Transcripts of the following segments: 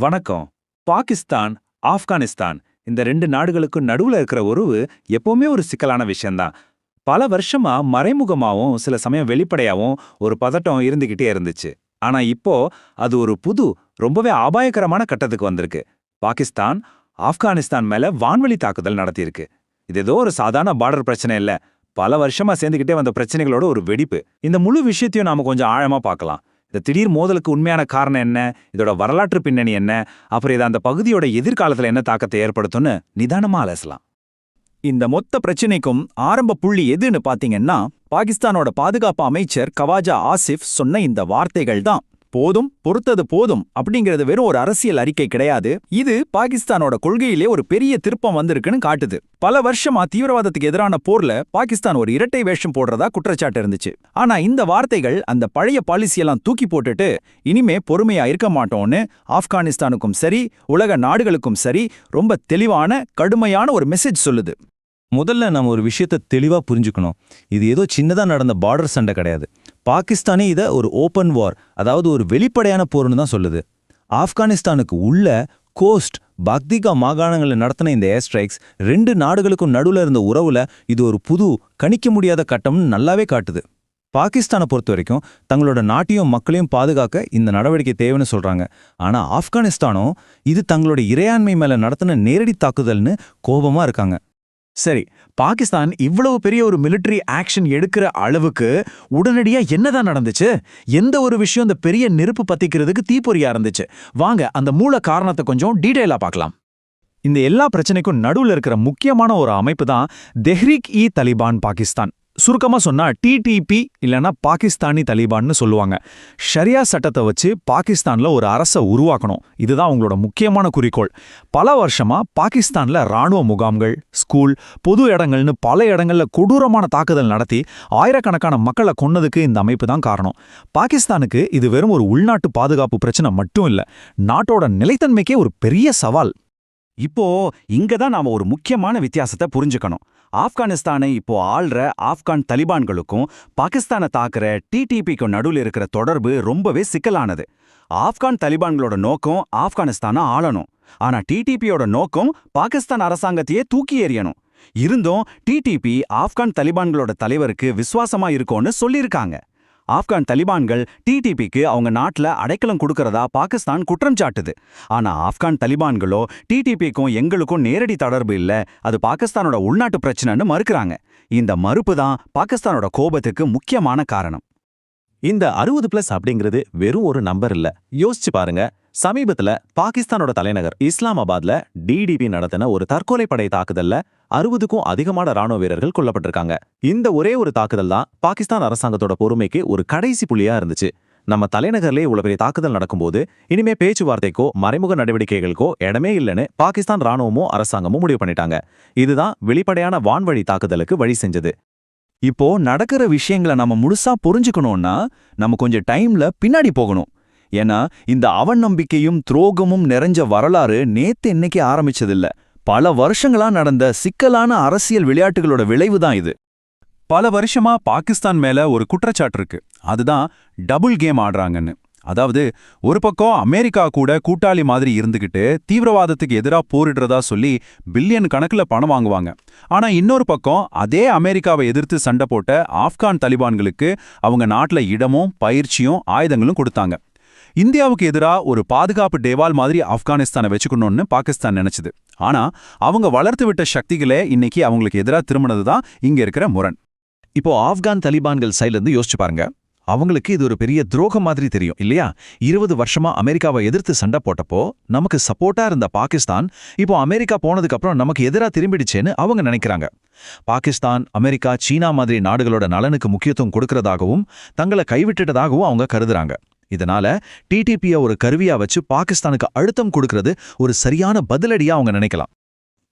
வணக்கம். பாகிஸ்தான், ஆப்கானிஸ்தான் இந்த 2 நாடுகளுக்கும் நடுவுல இருக்கிற உறவு எப்பவுமே ஒரு சிக்கலான விஷயம்தான். பல வருஷமா மறைமுகமாவும் சில சமயம் வெளிப்படையாவும் ஒரு பதட்டம் இருந்துகிட்டே இருந்துச்சு. ஆனா இப்போ அது ஒரு ரொம்பவே அபாயகரமான கட்டத்துக்கு வந்திருக்கு. பாகிஸ்தான், ஆப்கானிஸ்தான் மேல வான்வழி தாக்குதல் நடத்தியிருக்கு. இது ஏதோ ஒரு சாதாரண பார்டர் பிரச்சனை இல்ல. பல வருஷமா சேர்ந்துகிட்டே வந்த பிரச்சனைகளோட ஒரு வெடிப்பு. இந்த முழு விஷயத்தையும் நாம கொஞ்சம் ஆழமா பார்க்கலாம். இந்த திடீர் மோதலுக்கு உண்மையான காரணம் என்ன, இதோட வரலாற்று பின்னணி என்ன, அப்புறம் இது அந்த பகுதியோட எதிர்காலத்துல என்ன தாக்கத்தை ஏற்படுத்தும்னு நிதானமா அலசலாம். இந்த மொத்த பிரச்சினைக்கும் ஆரம்ப புள்ளி எதுன்னு பாத்தீங்கன்னா, பாகிஸ்தானோட பாதுகாப்பு அமைச்சர் கவாஜா ஆசிஃப் சொன்ன இந்த வார்த்தைகள் தான். போதும், பொறுத்தது போதும் அப்படிங்கிறது வெறும் ஒரு அரசியல் அறிக்கை கிடையாது. இது பாகிஸ்தானோட கொள்கையிலே ஒரு பெரிய திருப்பம் வந்திருக்குன்னு காட்டுது. பல வருஷமா தீவிரவாதத்துக்கு எதிரான போர்ல பாகிஸ்தான் ஒரு இரட்டை வேஷம் போடுறதா குற்றச்சாட்டு இருந்துச்சு. ஆனா இந்த வார்த்தைகள் அந்த பழைய பாலிசியெல்லாம் தூக்கி போட்டுட்டு இனிமே பொறுமையா இருக்க மாட்டோம்னு ஆப்கானிஸ்தானுக்கும் சரி, உலக நாடுகளுக்கும் சரி ரொம்ப தெளிவான கடுமையான ஒரு மெசேஜ் சொல்லுது. முதல்ல நம்ம ஒரு விஷயத்தை தெளிவா புரிஞ்சுக்கணும். இது ஏதோ சின்னதா நடந்த பார்டர் சண்டை கிடையாது. பாகிஸ்தானே இதை ஒரு ஓப்பன் வார், அதாவது ஒரு வெளிப்படையான போர்னு தான் சொல்லுது. ஆப்கானிஸ்தானுக்கு உள்ள கோஸ்ட், பக்திகா மாகாணங்களில் நடத்தின இந்த ஏர் ஸ்ட்ரைக்ஸ் 2 நாடுகளுக்கும் நடுவில் இருந்த உறவுல இது ஒரு கணிக்க முடியாத கட்டம்னு நல்லாவே காட்டுது. பாகிஸ்தானை பொறுத்த வரைக்கும் தங்களோட நாட்டையும் மக்களையும் பாதுகாக்க இந்த நடவடிக்கை தேவைன்னு சொல்றாங்க. ஆனா ஆப்கானிஸ்தானும் இது தங்களோட இறையாண்மை மேல நடத்தின நேரடி தாக்குதல்னு கோபமா இருக்காங்க. சரி, பாகிஸ்தான் இவ்வளவு பெரிய ஒரு மிலிட்டரி ஆக்ஷன் எடுக்கிற அளவுக்கு உடனடியா என்னதான் நடந்துச்சு? எந்த ஒரு விஷயம் இந்த பெரிய நெருப்பு பத்திக்கிறதுக்கு தீப்பொறியா இருந்துச்சு? வாங்க அந்த மூல காரணத்தை கொஞ்சம் டீடைலா பார்க்கலாம். இந்த எல்லா பிரச்சனைக்கும் நடுவுல இருக்கிற முக்கியமான ஒரு அமைப்பு தான் தெஹ்ரீக்-இ-தலிபான் பாகிஸ்தான். சுருக்கமா சொன்னா டிடிபி இல்லனா பாகிஸ்தானி தலிபான்னு சொல்லுவாங்க. ஷரியா சட்டத்தை வச்சு பாகிஸ்தான்ல ஒரு அரசை உருவாக்கணும். இதுதான் அவங்களோட முக்கியமான குறிக்கோள். பல வருஷமா பாகிஸ்தான்ல ராணுவ முகாம்கள், ஸ்கூல், பொது இடங்கள்னு பல இடங்கள்ல கொடூரமான தாக்குதல் நடத்தி ஆயிரக்கணக்கான மக்களை கொன்னதுக்கு இந்த அமைப்பு தான் காரணம். பாகிஸ்தானுக்கு இது வெறும் ஒரு உள்நாட்டு பாதுகாப்பு பிரச்சனை மட்டும் இல்ல, நாட்டோட நிலைத்தன்மைக்கே ஒரு பெரிய சவால். இப்போ இங்க தான் நாம ஒரு முக்கியமான வித்தியாசத்தை புரிஞ்சுக்கணும். ஆப்கானிஸ்தானை இப்போ ஆள்ற ஆப்கான் தலிபான்களுக்கும் பாகிஸ்தானை தாக்குற டிடிபிக்கும் நடுவில் இருக்கிற தொடர்பு ரொம்பவே சிக்கலானது. ஆப்கான் தலிபான்களோட நோக்கம் ஆப்கானிஸ்தானை ஆளணும். ஆனா டிடிபியோட நோக்கம் பாகிஸ்தான் அரசாங்கத்தையே தூக்கி எறியணும். இருந்தும் டிடிபி ஆப்கான் தலிபான்களோட தலைவருக்கு விசுவாசமா இருக்கும்னு சொல்லியிருக்காங்க. ஆப்கான் தலிபான்கள் டிடிபிக்கு அவங்க நாட்டுல அடைக்கலம் கொடுக்கறதா பாகிஸ்தான் குற்றம் சாட்டுது. ஆனா ஆப்கான் தலிபான்களோ டிடிபிக்கும் எங்களுக்கும் நேரடி தொடர்பு இல்ல, அது பாகிஸ்தானோட உள்நாட்டு பிரச்சனைன்னு மறுக்கிறாங்க. இந்த மறுப்பு தான் பாகிஸ்தானோட கோபத்துக்கு முக்கியமான காரணம். இந்த 60+ அப்படிங்கிறது வெறும் ஒரு நம்பர் இல்ல. யோசிச்சு பாருங்க. சமீபத்துல பாகிஸ்தானோட தலைநகர் இஸ்லாமாபாத்ல டிடிபி நடத்தின ஒரு தற்கொலை படை தாக்குதல்ல 60க்கும் அதிகமான ராணுவ வீரர்கள் கொல்லப்பட்டிருக்காங்க. இந்த ஒரே ஒரு தாக்குதல் தான் பாகிஸ்தான் அரசாங்கத்தோட பொறுமைக்கு ஒரு கடைசி புள்ளியா இருந்துச்சு. நம்ம தலைநகர்லேயே இவ்வளவு பெரிய தாக்குதல் நடக்கும்போது இனிமே பேச்சுவார்த்தைக்கோ மறைமுக நடவடிக்கைகளுக்கோ இடமே இல்லைன்னு பாகிஸ்தான் ராணுவமும் அரசாங்கமும் முடிவு பண்ணிட்டாங்க. இதுதான் வெளிப்படையான வான்வழி தாக்குதலுக்கு வழி செஞ்சது. இப்போ நடக்கிற விஷயங்களை நம்ம முழுசா புரிஞ்சுக்கணும்னா நம்ம கொஞ்சம் டைம்ல பின்னாடி போகணும். ஏன்னா இந்த அவநம்பிக்கையும் துரோகமும் நிறைஞ்ச வரலாறு நேத்து இன்னைக்கு ஆரம்பிச்சதில்ல. பல வருஷங்களா நடந்த சிக்கலான அரசியல் விளையாட்டுகளோட விளைவு தான் இது. பல வருஷமா பாகிஸ்தான் மேல ஒரு குற்றச்சாட்டு இருக்கு. அதுதான் டபுள் கேம் ஆடுறாங்கன்னு. அதாவது ஒரு பக்கம் அமெரிக்கா கூட கூட்டாளி மாதிரி இருந்துகிட்டு தீவிரவாதத்துக்கு எதிராக போரிடுறதா சொல்லி பில்லியன் கணக்கில் பணம் வாங்குவாங்க. ஆனா இன்னொரு பக்கம் அதே அமெரிக்காவை எதிர்த்து சண்டை போட்ட ஆப்கான் தலிபான்களுக்கு அவங்க நாட்டுல இடமும் பயிற்சியும் ஆயுதங்களும் கொடுத்தாங்க. இந்தியாவுக்கு எதிராக ஒரு பாதுகாப்பு டேவால் மாதிரி ஆப்கானிஸ்தானை வச்சுக்கணும்னு பாகிஸ்தான் நினைச்சது. ஆனா அவங்க வளர்த்து விட்ட சக்திகளே இன்னைக்கு அவங்களுக்கு எதிராக திரும்பினதுதான் இங்க இருக்கிற முரண். இப்போ ஆப்கான் தலிபான்கள் சைட்ல இருந்து யோசிச்சு பாருங்க. அவங்களுக்கு இது ஒரு பெரிய துரோகம் மாதிரி தெரியும் இல்லையா? 20 வருஷமா அமெரிக்காவை எதிர்த்து சண்டை போட்டப்போ நமக்கு சப்போர்ட்டா இருந்த பாகிஸ்தான் இப்போ அமெரிக்கா போனதுக்கு அப்புறம் நமக்கு எதிராக திரும்பிடுச்சேன்னு அவங்க நினைக்கிறாங்க. பாகிஸ்தான், அமெரிக்கா, சீனா மாதிரி நாடுகளோட நலனுக்கு முக்கியத்துவம் கொடுக்கறதாகவும் தங்களை கைவிட்டுட்டதாகவும் அவங்க கருதுறாங்க. இதனால டிடிபியை ஒரு கருவியா வச்சு பாகிஸ்தானுக்கு அழுத்தம் கொடுக்கறது ஒரு சரியான பதிலடியா அவங்க நினைக்கலாம்.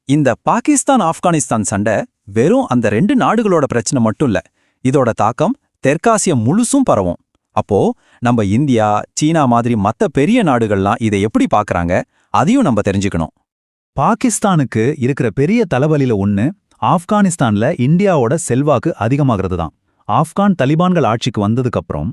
இந்த பாகிஸ்தான் ஆப்கானிஸ்தான் சண்டை வெறும் அந்த 2 நாடுகளோட பிரச்சனை மட்டும் இல்ல, இதோட தாக்கம் தெற்காசியா முழுசும் பரவும். அப்போ நம்ம இந்தியா, சீனா மாதிரி மத்த பெரிய நாடுகள்லாம் இதை எப்படி பார்க்கறாங்க அதையும் நம்ம தெரிஞ்சுக்கணும். பாகிஸ்தானுக்கு இருக்கிற பெரிய தலைவலியில ஒண்ணு ஆப்கானிஸ்தான்ல இந்தியாவோட செல்வாக்கு அதிகமாகிறது தான். ஆப்கான் தலிபான்கள் ஆட்சிக்கு வந்ததுக்கு அப்புறம்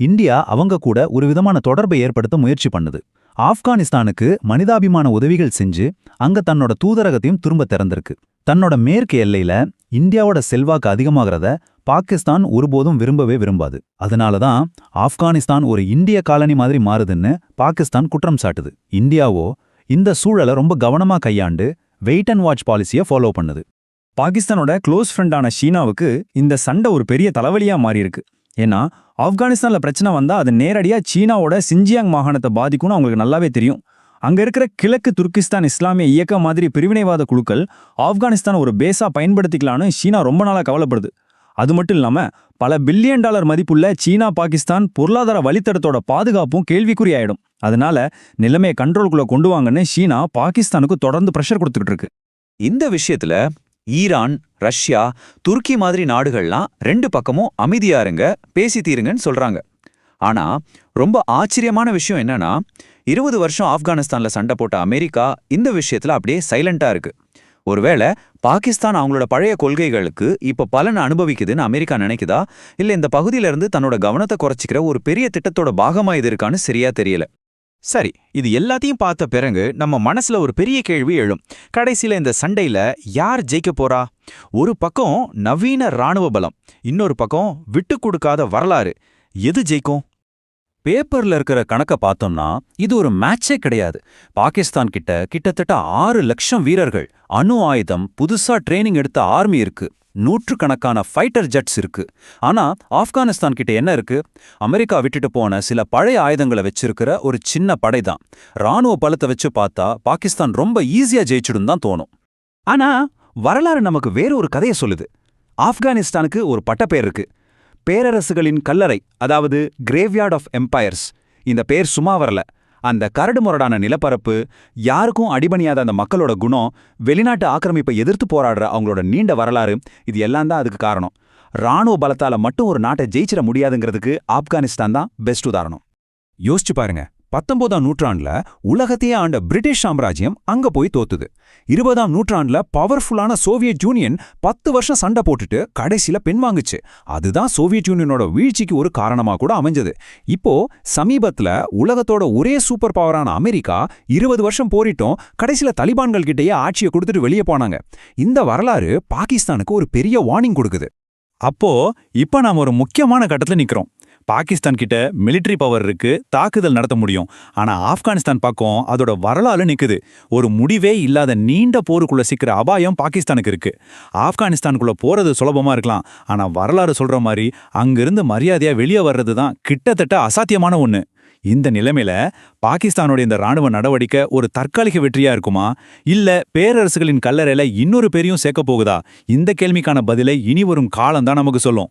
இந்தியா அவங்க கூட ஒரு விதமான தொடர்பை ஏற்படுத்த முயற்சி பண்ணுது. ஆப்கானிஸ்தானுக்கு மனிதாபிமான உதவிகள் செஞ்சு அங்க தன்னோட தூதரகத்தையும் திரும்ப திறந்திருக்கு. தன்னோட மேற்கு எல்லையில இந்தியாவோட செல்வாக்கு அதிகமாகறத பாகிஸ்தான் ஒருபோதும் விரும்பவே விரும்பாது. அதனால தான் ஆப்கானிஸ்தான் ஒரு இந்திய காலனி மாதிரி மாறுதுன்னு பாகிஸ்தான் குற்றம் சாட்டுது. இந்தியாவோ இந்த சூழலை ரொம்ப கவனமா கையாண்டு வெயிட் அண்ட் வாட்ச் பாலிசியை ஃபாலோ பண்ணுது. பாகிஸ்தானோட க்ளோஸ் ஃப்ரெண்டான சீனாவுக்கு இந்த சண்டை ஒரு பெரிய தலைவலியா மாறியிருக்கு. ஏன்னா ஆப்கானிஸ்தான்ல பிரச்சனை வந்தா அது நேரடியா சீனாவோட சின்ஜியாங் மாகாணத்தை பாதிக்கும்னு அவங்களுக்கு நல்லாவே தெரியும். அங்க இருக்கிற கிழக்கு துர்கிஸ்தான் இஸ்லாமிய இயக்கம் மாதிரி பிரிவினைவாத குழுக்கள் ஆப்கானிஸ்தான் ஒரு பேஸா பயன்படுத்திக்கலான்னு சீனா ரொம்ப நாளா கவலைப்படுது. அது மட்டும் இல்லாம பல பில்லியன் டாலர் மதிப்புள்ள சீனா பாகிஸ்தான் பொருளாதார வழித்தடத்தோட பாதுகாப்பும் கேள்விக்குறியாயிடும். அதனால நிலைமையை கண்ட்ரோலுக்குள்ள கொண்டு வாங்கன்னு சீனா பாகிஸ்தானுக்கு தொடர்ந்து பிரஷர் கொடுத்துக்கிட்டு இருக்கு. இந்த விஷயத்துல ஈரான், ரஷ்யா, துருக்கி மாதிரி நாடுகள்லாம் ரெண்டு பக்கமும் அமைதியா இருங்க, பேசி தீருங்கன்னு சொல்றாங்க. ஆனா ரொம்ப ஆச்சரியமான விஷயம் என்னன்னா 20 வருஷம் ஆப்கானிஸ்தான்ல சண்டை போட்ட அமெரிக்கா இந்த விஷயத்துல அப்படியே சைலண்டா இருக்கு. ஒருவேளை பாகிஸ்தான் அவங்களோட பழைய கொள்கைகளுக்கு இப்ப பலனை அனுபவிக்குதுன்னு அமெரிக்கா நினைக்குதா, இல்ல இந்த பகுதியில இருந்து தன்னோட கவனத்தை குறைச்சிக்கிற ஒரு பெரிய திட்டத்தோட பாகமா இது இருக்கான்னு சரியா தெரியல. சரி, இது எல்லாத்தையும் பார்த்த பிறகு நம்ம மனசுல ஒரு பெரிய கேள்வி எழும். கடைசியில இந்த சண்டையில யார் ஜெயிக்க போறா? ஒரு பக்கம் நவீன ராணுவ பலம், இன்னொரு பக்கம் விட்டு கொடுக்காத வரலாறு. எது ஜெயிக்கும்? பேப்பர்ல இருக்கிற கணக்க பார்த்தோம்னா இது ஒரு மேட்சே கிடையாது. பாகிஸ்தான் கிட்டத்தட்ட 6 லட்சம் வீரர்கள், அணு ஆயுதம், புதுசா ட்ரைனிங் எடுத்த ஆர்மி இருக்கு, நூற்றுக்கணக்கான ஃபைட்டர் ஜெட்ஸ் இருக்கு. ஆனா ஆப்கானிஸ்தான் கிட்ட என்ன இருக்கு? அமெரிக்கா விட்டுட்டு போன சில பழைய ஆயுதங்களை வச்சிருக்கிற ஒரு சின்ன படைதான். ராணுவ பலத்தை வச்சு பார்த்தா பாகிஸ்தான் ரொம்ப ஈஸியா ஜெயிச்சிடும் தான் தோணும். ஆனா வரலாறு நமக்கு வேற ஒரு கதையை சொல்லுது. ஆப்கானிஸ்தானுக்கு ஒரு பட்டப்பேர் இருக்கு, பேரரசுகளின் கல்லறை, அதாவது கிரேவ்யார்ட் ஆஃப் எம்பயர்ஸ். இந்த பேர் சும்மா வரல. அந்த கரடுமுரடான நிலப்பரப்பு, யாருக்கும் அடிபணியாத அந்த மக்களோட குணம், வெளிநாட்டு ஆக்கிரமிப்பை எதிர்த்து போராடுற அவங்களோட நீண்ட வரலாறு, இது எல்லாம் தான் அதுக்கு காரணம். ராணுவ பலத்தால மட்டும் ஒரு நாட்டை ஜெயிச்சிட முடியாதுங்கிறதுக்கு ஆப்கானிஸ்தான் தான் பெஸ்ட் உதாரணம். யோசிச்சு பாருங்க, 19ஆம் நூற்றாண்டுல உலகத்தையே ஆண்ட பிரிட்டிஷ் சாம்ராஜ்யம் அங்க போய் தோத்துது. 20ஆம் நூற்றாண்டுல பவர்ஃபுல்லான சோவியத் யூனியன் 10 வருஷம் சண்டை போட்டுட்டு கடைசியில பின்வாங்குச்சு. அதுதான் சோவியத் யூனியனோட வீழ்ச்சிக்கு ஒரு காரணமா கூட அமைஞ்சது. இப்போ சமீபத்துல உலகத்தோட ஒரே சூப்பர் பவரான அமெரிக்கா 20 வருஷம் போரிட்டும் கடைசியில தலிபான்கள் கிட்டேயே ஆட்சியை கொடுத்துட்டு வெளியே போனாங்க. இந்த வரலாறு பாகிஸ்தானுக்கு ஒரு பெரிய வார்னிங் கொடுக்குது. அப்போ இப்ப நாம ஒரு முக்கியமான கட்டத்துல நிக்கிறோம். பாகிஸ்தான் கிட்ட மிலிட்டரி பவர் இருக்கு, தாக்குதல் நடத்த முடியும். ஆனா ஆப்கானிஸ்தான் பக்கம் அதோட வரலாறு நிக்குது. ஒரு முடிவே இல்லாத நீண்ட போருக்குள்ள சிக்கிற அபாயம் பாகிஸ்தானுக்கு இருக்கு. ஆப்கானிஸ்தானுக்குள்ள போறது சுலபமா இருக்கலாம், ஆனா வரலாறு சொல்ற மாதிரி அங்கிருந்து மரியாதையா வெளியே வர்றது தான் கிட்டத்தட்ட அசாத்தியமான ஒண்ணு. இந்த நிலைமையில பாகிஸ்தானோட இந்த ராணுவ நடவடிக்கை ஒரு தற்காலிக வெற்றியா இருக்குமா, இல்ல பேரரசுகளின் கல்லறையில இன்னொரு பேரையும் சேர்க்க போகுதா? இந்த கேள்விக்கான பதிலை இனி வரும் காலம்தான் நமக்கு சொல்லும்.